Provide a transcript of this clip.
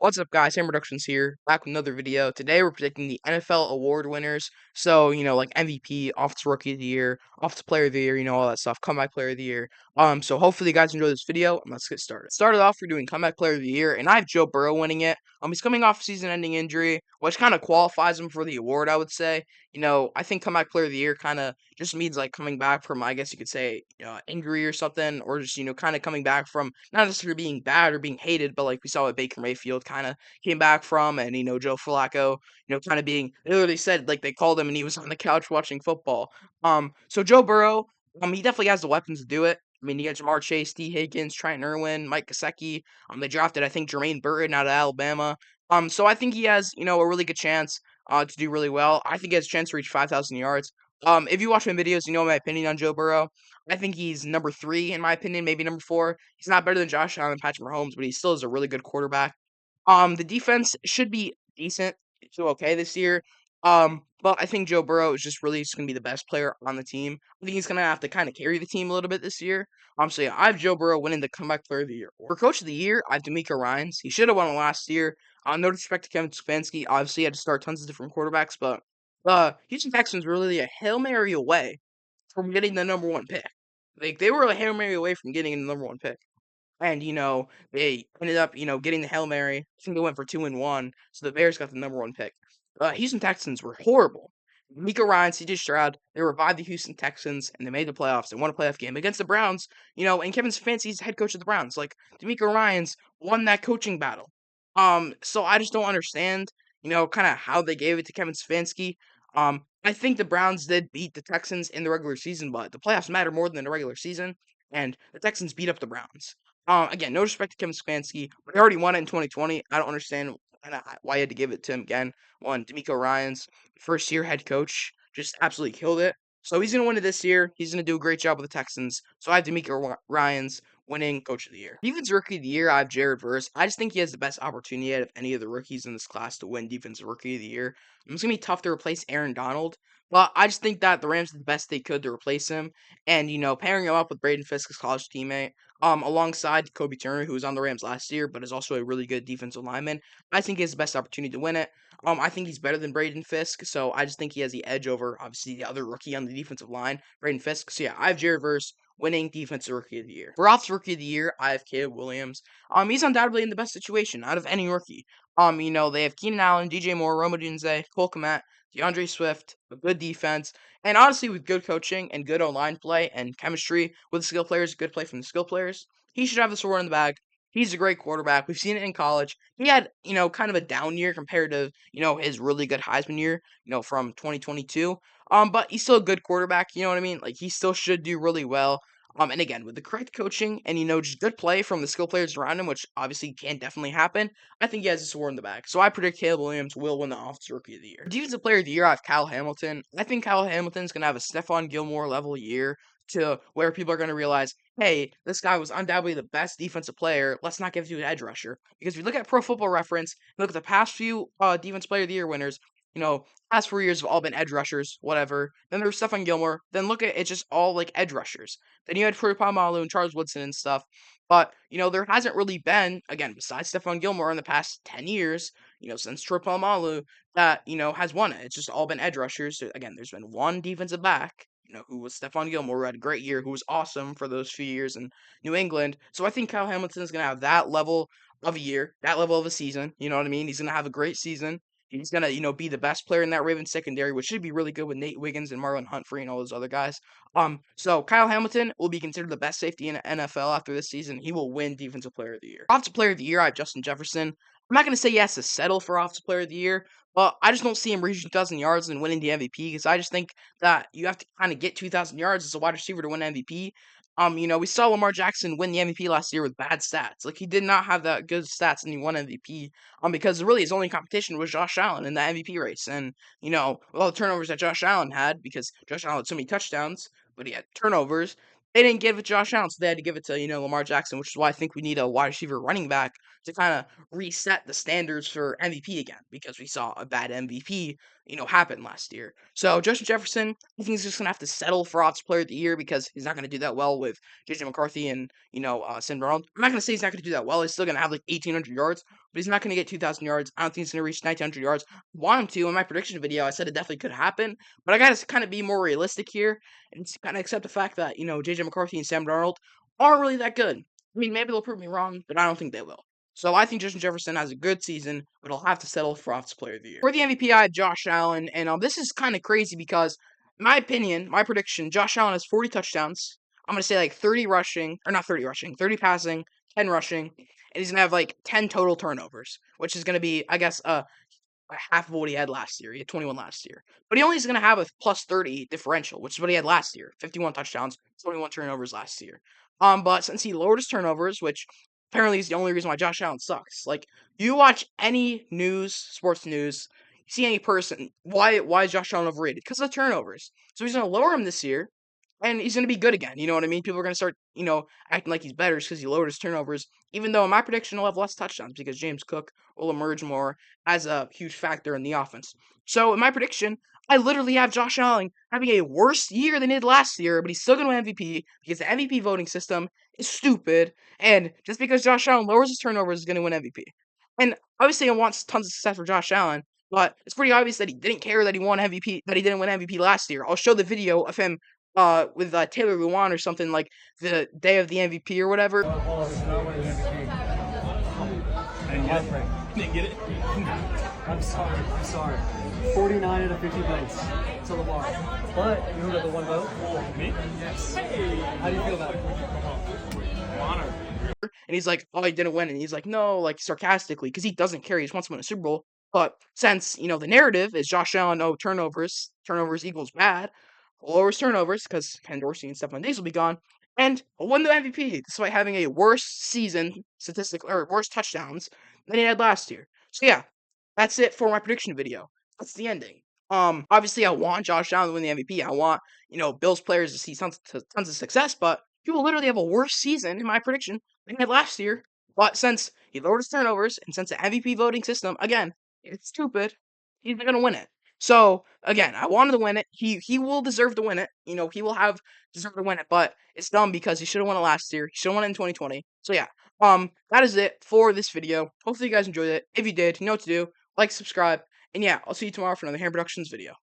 What's up, guys? Ham Productions here, back with another video. Today, we're predicting the NFL award winners. So, like MVP, Offensive Rookie of the Year, Offensive Player of the Year, all that stuff, Comeback Player of the Year. So hopefully you guys enjoy this video, and let's get started. Started off, we're doing Comeback Player of the Year, and I have Joe Burrow winning it. He's coming off a season-ending injury, which kind of qualifies him for the award, I would say. I think Comeback Player of the Year kind of just means like coming back from, I guess you could say, injury or something, or just, kind of coming back from not necessarily being bad or being hated, but like we saw with Baker Mayfield kind of came back from, and, Joe Flacco, kind of being, they literally said, like, they called him and he was on the couch watching football. So Joe Burrow, he definitely has the weapons to do it. I mean, you got Jamar Chase, T. Higgins, Trent Irwin, Mike Gesicki. They drafted, I think, Jermaine Burton out of Alabama. So I think he has, a really good chance to do really well. I think he has a chance to reach 5,000 yards. If you watch my videos, you know my opinion on Joe Burrow. I think he's number 3 in my opinion, maybe number 4. He's not better than Josh Allen and Patrick Mahomes, but he still is a really good quarterback. The defense should be decent to okay this year. But I think Joe Burrow is just gonna be the best player on the team. I think he's gonna have to kind of carry the team a little bit this year. So yeah, I have Joe Burrow winning the comeback player of the year. For coach of the year, I have D'Amico Ryans. He should have won it last year. No disrespect to Kevin Stefanski. Obviously, he had to start tons of different quarterbacks, but Houston Texans were really a Hail Mary away from getting the number 1 pick. Like, they were a Hail Mary away from getting the number 1 pick. And, they ended up, getting the Hail Mary. I think they went for 2-1, so the Bears got the number 1 pick. Houston Texans were horrible. Mika Ryan, CJ Stroud, they revived the Houston Texans, and they made the playoffs. They won a playoff game against the Browns, and Kevin Stefanski's head coach of the Browns. Like, D'Amico Ryans won that coaching battle. So I just don't understand, kind of how they gave it to Kevin Stefanski. I think the Browns did beat the Texans in the regular season, but the playoffs matter more than the regular season, and the Texans beat up the Browns. Again, no respect to Kevin Stefanski, but he already won it in 2020. I don't understand why he had to give it to him again. One, D'Amico Ryans, first year head coach, just absolutely killed it. So he's going to win it this year. He's going to do a great job with the Texans. So I have D'Amico Ryans winning Coach of the Year. Defensive Rookie of the Year, I have Jared Verse. I just think he has the best opportunity out of any of the rookies in this class to win Defensive Rookie of the Year. It's going to be tough to replace Aaron Donald, but I just think that the Rams did the best they could to replace him. And, pairing him up with Braden Fisk, his college teammate, alongside Kobe Turner, who was on the Rams last year, but is also a really good defensive lineman, I think he has the best opportunity to win it. I think he's better than Braden Fisk, so I just think he has the edge over, obviously, the other rookie on the defensive line, Braden Fisk. So yeah, I have Jared Verse winning Defensive Rookie of the Year. For Offensive Rookie of the Year, I have Caleb Williams. He's undoubtedly in the best situation out of any rookie. They have Keenan Allen, DJ Moore, Roma Dunze, Cole Kmet, DeAndre Swift, a good defense, and honestly, with good coaching and good online play and chemistry with the skill players, good play from the skill players, he should have the sword in the bag. He's a great quarterback. We've seen it in college. He had, kind of a down year compared to, his really good Heisman year, from 2022. But he's still a good quarterback, you know what I mean? Like, he still should do really well. And again, with the correct coaching and, just good play from the skill players around him, which obviously can definitely happen, I think he has a sword in the bag. So I predict Caleb Williams will win the Offensive Rookie of the Year. Defensive Player of the Year, I have Kyle Hamilton. I think Kyle Hamilton's going to have a Stephon Gilmore level year to where people are going to realize, hey, this guy was undoubtedly the best defensive player. Let's not give it to an edge rusher. Because if you look at Pro Football Reference, look at the past few Defensive Player of the Year winners, past 4 years have all been edge rushers, whatever. Then there's Stephon Gilmore. Then look at it's just all like edge rushers. Then you had Troy Polamalu and Charles Woodson and stuff. But, there hasn't really been, again, besides Stephon Gilmore in the past 10 years, since Troy Polamalu, that, has won it. It's just all been edge rushers. So, again, there's been one defensive back, who was Stephon Gilmore, who had a great year, who was awesome for those few years in New England. So I think Kyle Hamilton is going to have that level of a year, that level of a season. You know what I mean? He's going to have a great season. He's going to, be the best player in that Ravens secondary, which should be really good with Nate Wiggins and Marlon Humphrey and all those other guys. So Kyle Hamilton will be considered the best safety in the NFL after this season. He will win Defensive Player of the Year. Offensive Player of the Year, I have Justin Jefferson. I'm not going to say he has to settle for Offensive Player of the Year, but I just don't see him reaching 2,000 yards and winning the MVP because I just think that you have to kind of get 2,000 yards as a wide receiver to win MVP. We saw Lamar Jackson win the MVP last year with bad stats. Like, he did not have that good stats and he won MVP. Because really his only competition was Josh Allen in the MVP race. And, with all the turnovers that Josh Allen had, because Josh Allen had so many touchdowns, but he had turnovers, they didn't give it to Josh Allen, so they had to give it to, Lamar Jackson, which is why I think we need a wide receiver running back to kind of reset the standards for MVP again, because we saw a bad MVP, happen last year. So Justin Jefferson, I think he's just gonna have to settle for Offensive Player of the Year because he's not gonna do that well with JJ McCarthy and Sam Darnold. I'm not gonna say he's not gonna do that well. He's still gonna have like 1,800 yards, but he's not going to get 2,000 yards. I don't think he's going to reach 1,900 yards. Want him to. In my prediction video, I said it definitely could happen, but I got to kind of be more realistic here and kind of accept the fact that, J.J. McCarthy and Sam Darnold aren't really that good. I mean, maybe they'll prove me wrong, but I don't think they will. So I think Justin Jefferson has a good season, but he'll have to settle for Offensive Player of the Year. For the MVP, I had Josh Allen, and this is kind of crazy because, in my opinion, my prediction, Josh Allen has 40 touchdowns. I'm going to say like 30 rushing, or not 30 rushing, 30 passing, 10 rushing, and he's going to have like 10 total turnovers, which is going to be, I guess, half of what he had last year. He had 21 last year. But he only is going to have a plus 30 differential, which is what he had last year. 51 touchdowns, 21 turnovers last year. But since he lowered his turnovers, which apparently is the only reason why Josh Allen sucks. Like, you watch any news, sports news, you see any person, why is Josh Allen overrated? Because of the turnovers. So he's going to lower him this year, and he's going to be good again. You know what I mean? People are going to start, acting like he's better because he lowered his turnovers. Even though in my prediction, he'll have less touchdowns because James Cook will emerge more as a huge factor in the offense. So in my prediction, I literally have Josh Allen having a worse year than he did last year, but he's still going to win MVP because the MVP voting system is stupid. And just because Josh Allen lowers his turnovers is going to win MVP. And obviously, I want tons of success for Josh Allen, but it's pretty obvious that he didn't care that he won MVP, that he didn't win MVP last year. I'll show the video of him with Taylor Lewan or something like the day of the MVP or whatever. Didn't get it. I'm sorry. 49 out of 50 votes to Lamar. But you who got the one vote? Me? Yes. Hey. How do you feel about it? Honor. And he's like, oh, he didn't win. And he's like, no, like sarcastically, because he doesn't care. He just wants to win a Super Bowl. But since, the narrative is Josh Allen, turnovers equals bad, lowers turnovers because Ken Dorsey and Stephon Diggs will be gone, and he'll win the MVP despite having a worse season statistically or worse touchdowns than he had last year. So yeah, that's it for my prediction video. That's the ending. Obviously I want Josh Allen to win the MVP. I want, Bills players to see tons of success, but he will literally have a worse season in my prediction than he had last year. But since he lowered his turnovers and since the MVP voting system, again, it's stupid, he's not gonna win it. So again, I wanted to win it. He will deserve to win it. He will have deserved to win it, but it's dumb because he should have won it last year. He should have won it in 2020. So yeah, that is it for this video. Hopefully you guys enjoyed it. If you did, you know what to do. Like, subscribe, and yeah, I'll see you tomorrow for another Ham Productions video.